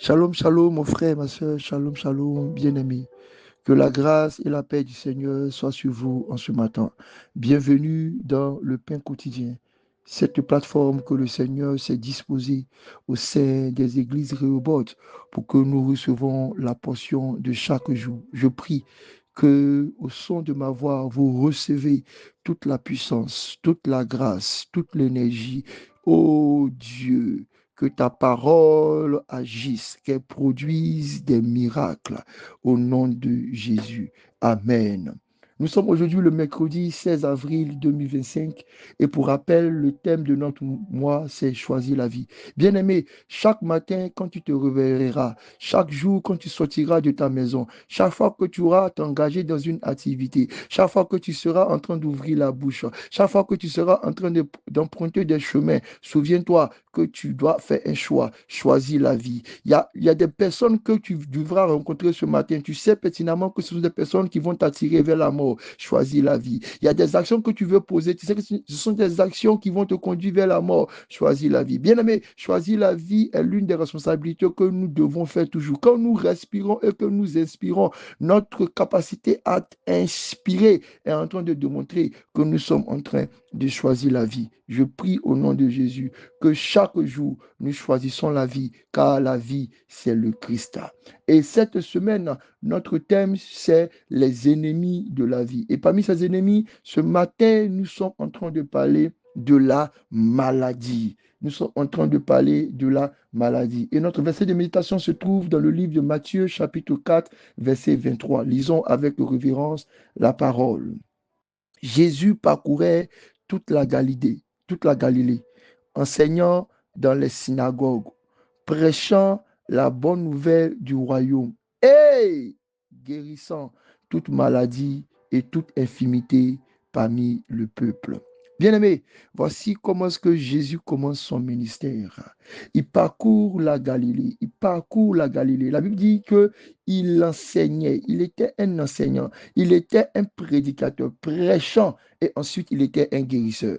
Shalom, shalom, mon frère, ma soeur, shalom, shalom, bien-aimé. Que la grâce et la paix du Seigneur soient sur vous en ce matin. Bienvenue dans le pain quotidien, cette plateforme que le Seigneur s'est disposée au sein des églises Rehoboth pour que nous recevons la portion de chaque jour. Je prie que, au son de ma voix, vous recevez toute la puissance, toute la grâce, toute l'énergie. Oh Dieu, que ta parole agisse, qu'elle produise des miracles au nom de Jésus. Amen. Nous sommes aujourd'hui le mercredi 16 avril 2025 et pour rappel, le thème de notre mois, c'est choisir la vie. Bien-aimé, chaque matin quand tu te réveilleras, chaque jour quand tu sortiras de ta maison, chaque fois que tu auras t'engager dans une activité, chaque fois que tu seras en train d'ouvrir la bouche, chaque fois que tu seras en train d'emprunter des chemins, souviens-toi que tu dois faire un choix, choisir la vie. Il y a des personnes que tu devras rencontrer ce matin. Tu sais pertinemment que ce sont des personnes qui vont t'attirer vers la mort. Choisis la vie. Il y a des actions que tu veux poser. Tu sais que ce sont des actions qui vont te conduire vers la mort. Choisis la vie. Bien-aimé, choisir la vie est l'une des responsabilités que nous devons faire toujours. Quand nous respirons et que nous inspirons, notre capacité à inspirer est en train de démontrer que nous sommes en train de choisir la vie. Je prie au nom de Jésus que chaque jour, nous choisissons la vie, car la vie, c'est le Christ. Et cette semaine, notre thème, c'est les ennemis de la vie. Et parmi ces ennemis, ce matin, nous sommes en train de parler de la maladie. Nous sommes en train de parler de la maladie. Et notre verset de méditation se trouve dans le livre de Matthieu, chapitre 4, verset 23. Lisons avec révérence la parole. Jésus parcourait toute la Galilée, enseignant dans les synagogues, prêchant la bonne nouvelle du royaume et guérissant toute maladie et toute infirmité parmi le peuple. Bien-aimé, voici comment est-ce que Jésus commence son ministère. Il parcourt la Galilée, il parcourt la Galilée. La Bible dit que il enseignait, il était un enseignant, il était un prédicateur prêchant et ensuite il était un guérisseur.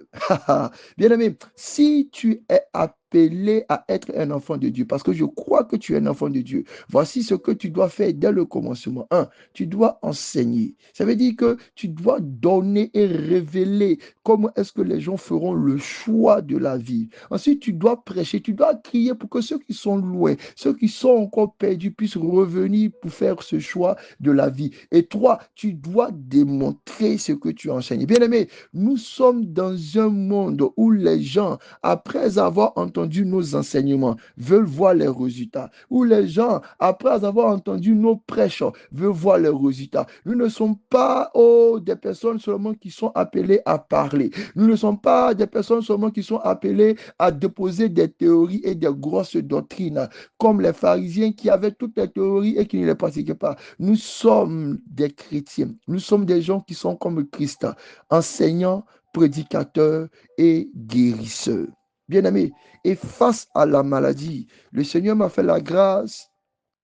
Bien-aimé, si tu es appelé à être un enfant de Dieu, parce que je crois que tu es un enfant de Dieu, voici ce que tu dois faire dès le commencement. Un, tu dois enseigner. Ça veut dire que tu dois donner et révéler comment est-ce que les gens feront le choix de la vie. Ensuite, tu dois prêcher, tu dois crier pour que ceux qui sont loin, ceux qui sont encore perdus puissent revenir pour faire ce choix de la vie. Et trois, tu dois démontrer ce que tu enseignes. Bien aimé, nous sommes dans un monde où les gens, après avoir entendu nos enseignements, veulent voir les résultats. Où les gens, après avoir entendu nos prêches, veulent voir les résultats. Nous ne sommes pas des personnes seulement qui sont appelées à parler. Nous ne sommes pas des personnes seulement qui sont appelées à déposer des théories et des grosses doctrines, comme les pharisiens qui avaient toutes les théories et qui ne les pratiquaient pas. Nous sommes des chrétiens. Nous sommes des gens qui sont comme Christ, enseignants, prédicateurs et guérisseurs. Bien-aimés, et face à la maladie, le Seigneur m'a fait la grâce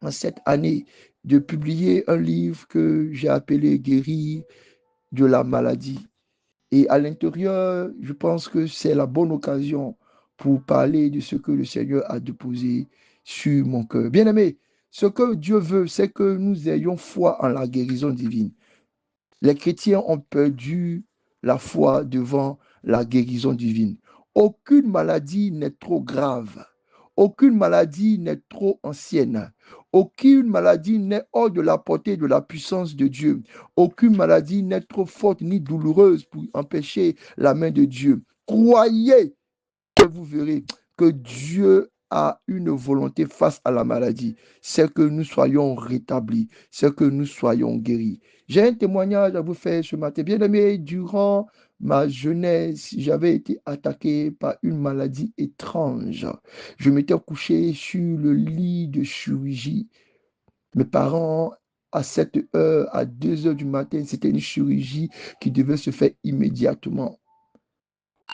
en cette année de publier un livre que j'ai appelé Guérir de la maladie. Et à l'intérieur, je pense que c'est la bonne occasion pour parler de ce que le Seigneur a déposé sur mon cœur. Bien-aimé, ce que Dieu veut, c'est que nous ayons foi en la guérison divine. Les chrétiens ont perdu la foi devant la guérison divine. Aucune maladie n'est trop grave. Aucune maladie n'est trop ancienne. Aucune maladie n'est hors de la portée de la puissance de Dieu. Aucune maladie n'est trop forte ni douloureuse pour empêcher la main de Dieu. Croyez et vous verrez que Dieu a une volonté face à la maladie, c'est que nous soyons rétablis, c'est que nous soyons guéris. J'ai un témoignage à vous faire ce matin. Bien aimé, durant ma jeunesse, j'avais été attaqué par une maladie étrange. Je m'étais couché sur le lit de chirurgie. Mes parents, à cette heure, à 2 heures du matin, c'était une chirurgie qui devait se faire immédiatement.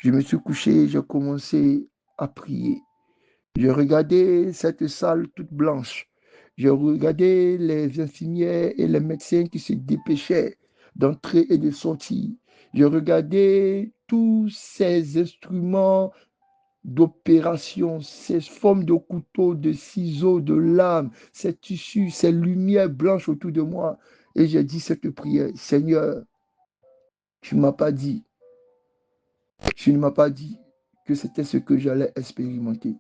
Je me suis couché, j'ai commencé à prier. Je regardais cette salle toute blanche. Je regardais les infirmières et les médecins qui se dépêchaient d'entrer et de sortir. Je regardais tous ces instruments d'opération, ces formes de couteaux, de ciseaux, de lames, ces tissus, ces lumières blanches autour de moi. Et j'ai dit cette prière, Seigneur, tu ne m'as pas dit, tu ne m'as pas dit que c'était ce que j'allais expérimenter.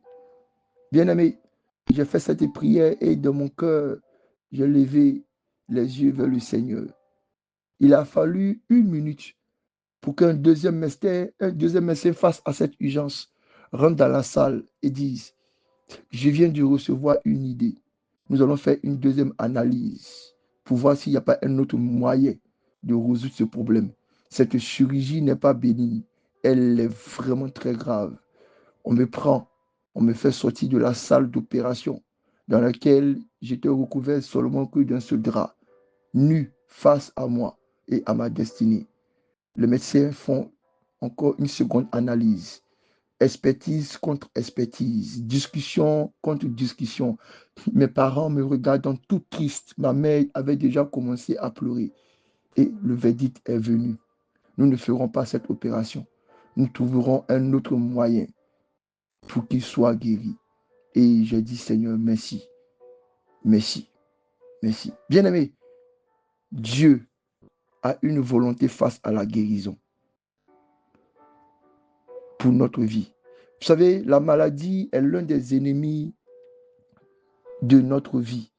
Bien-aimé, j'ai fait cette prière et dans mon cœur, j'ai levé les yeux vers le Seigneur. Il a fallu 1 minute pour qu'un deuxième médecin face à cette urgence, rentre dans la salle et dise, je viens de recevoir une idée. Nous allons faire une deuxième analyse pour voir s'il n'y a pas un autre moyen de résoudre ce problème. Cette chirurgie n'est pas bénigne. Elle est vraiment très grave. On me prend, on me fait sortir de la salle d'opération dans laquelle j'étais recouvert seulement que d'un seul drap, nu face à moi et à ma destinée. Les médecins font encore une seconde analyse. Expertise contre expertise, discussion contre discussion. Mes parents me regardant tout triste. Ma mère avait déjà commencé à pleurer. Et le verdict est venu. Nous ne ferons pas cette opération. Nous trouverons un autre moyen pour qu'il soit guéri. Et j'ai dit, Seigneur, merci. Merci. Merci. Bien-aimé, Dieu a une volonté face à la guérison pour notre vie. Vous savez, la maladie est l'un des ennemis de notre vie.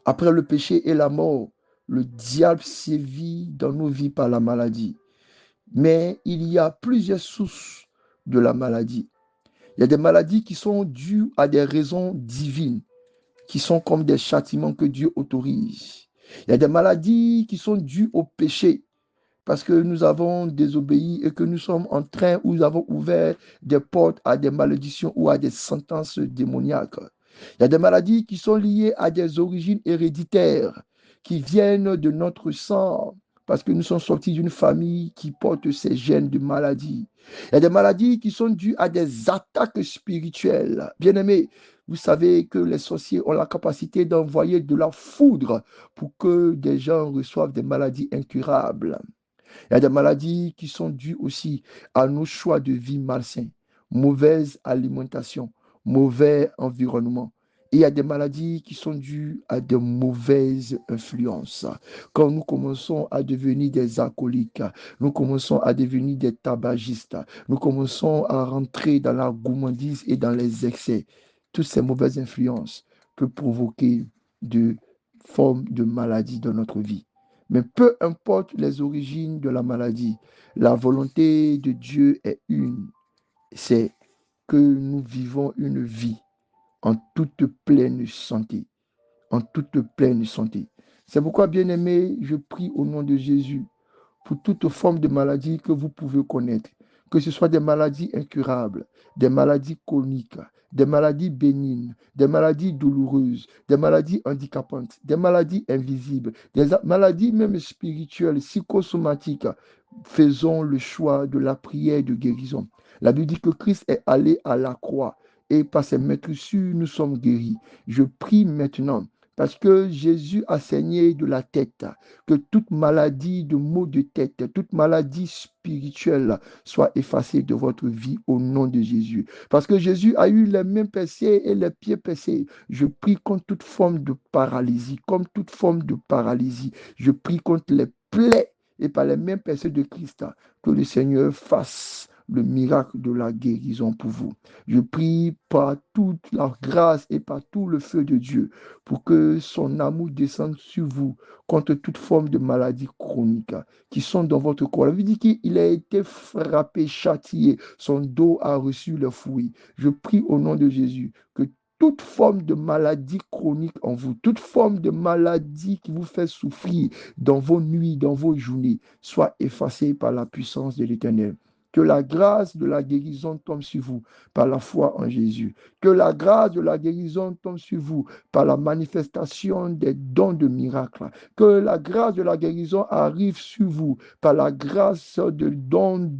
Après le péché et la mort, le diable sévit dans nos vies par la maladie. Mais il y a plusieurs sources de la maladie. Il y a des maladies qui sont dues à des raisons divines, qui sont comme des châtiments que Dieu autorise. Il y a des maladies qui sont dues au péché, parce que nous avons désobéi et que nous sommes en train, où nous avons ouvert des portes à des malédictions ou à des sentences démoniaques. Il y a des maladies qui sont liées à des origines héréditaires, qui viennent de notre sang, parce que nous sommes sortis d'une famille qui porte ces gènes de maladie. Il y a des maladies qui sont dues à des attaques spirituelles. Bien-aimés, vous savez que les sorciers ont la capacité d'envoyer de la foudre pour que des gens reçoivent des maladies incurables. Il y a des maladies qui sont dues aussi à nos choix de vie malsains, mauvaise alimentation, mauvais environnement. Et il y a des maladies qui sont dues à de mauvaises influences. Quand nous commençons à devenir des alcooliques, nous commençons à devenir des tabagistes, nous commençons à rentrer dans la gourmandise et dans les excès. Toutes ces mauvaises influences peuvent provoquer de formes de maladies dans notre vie. Mais peu importe les origines de la maladie, la volonté de Dieu est une. C'est que nous vivons une vie en toute pleine santé. En toute pleine santé. C'est pourquoi, bien-aimé, je prie au nom de Jésus pour toute forme de maladie que vous pouvez connaître, que ce soit des maladies incurables, des maladies chroniques, des maladies bénignes, des maladies douloureuses, des maladies handicapantes, des maladies invisibles, des maladies même spirituelles, psychosomatiques. Faisons le choix de la prière de guérison. La Bible dit que Christ est allé à la croix et par ses meurtrissures, nous sommes guéris. Je prie maintenant parce que Jésus a saigné de la tête, que toute maladie de maux de tête, toute maladie spirituelle soit effacée de votre vie au nom de Jésus. Parce que Jésus a eu les mains percées et les pieds percés. Je prie contre toute forme de paralysie, comme toute forme de paralysie. Je prie contre les plaies et par les mains percées de Christ, que le Seigneur fasse le miracle de la guérison pour vous. Je prie par toute la grâce et par tout le feu de Dieu pour que son amour descende sur vous contre toute forme de maladie chronique qui sont dans votre corps. La Bible dit qu'il a été frappé, châtié, son dos a reçu le fruit. Je prie au nom de Jésus que toute forme de maladie chronique en vous, toute forme de maladie qui vous fait souffrir dans vos nuits, dans vos journées, soit effacée par la puissance de l'Éternel. Que la grâce de la guérison tombe sur vous par la foi en Jésus. Que la grâce de la guérison tombe sur vous par la manifestation des dons de miracles. Que la grâce de la guérison arrive sur vous par la grâce de dons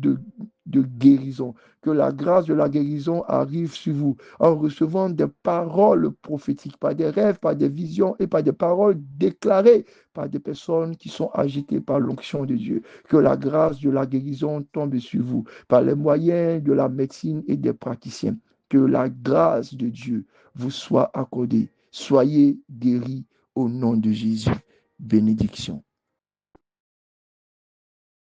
de guérison. Que la grâce de la guérison arrive sur vous en recevant des paroles prophétiques, par des rêves, par des visions et par des paroles déclarées par des personnes qui sont agitées par l'onction de Dieu. Que la grâce de la guérison tombe sur vous par les moyens de la médecine et des praticiens. Que la grâce de Dieu vous soit accordée. Soyez guéris au nom de Jésus. Bénédiction.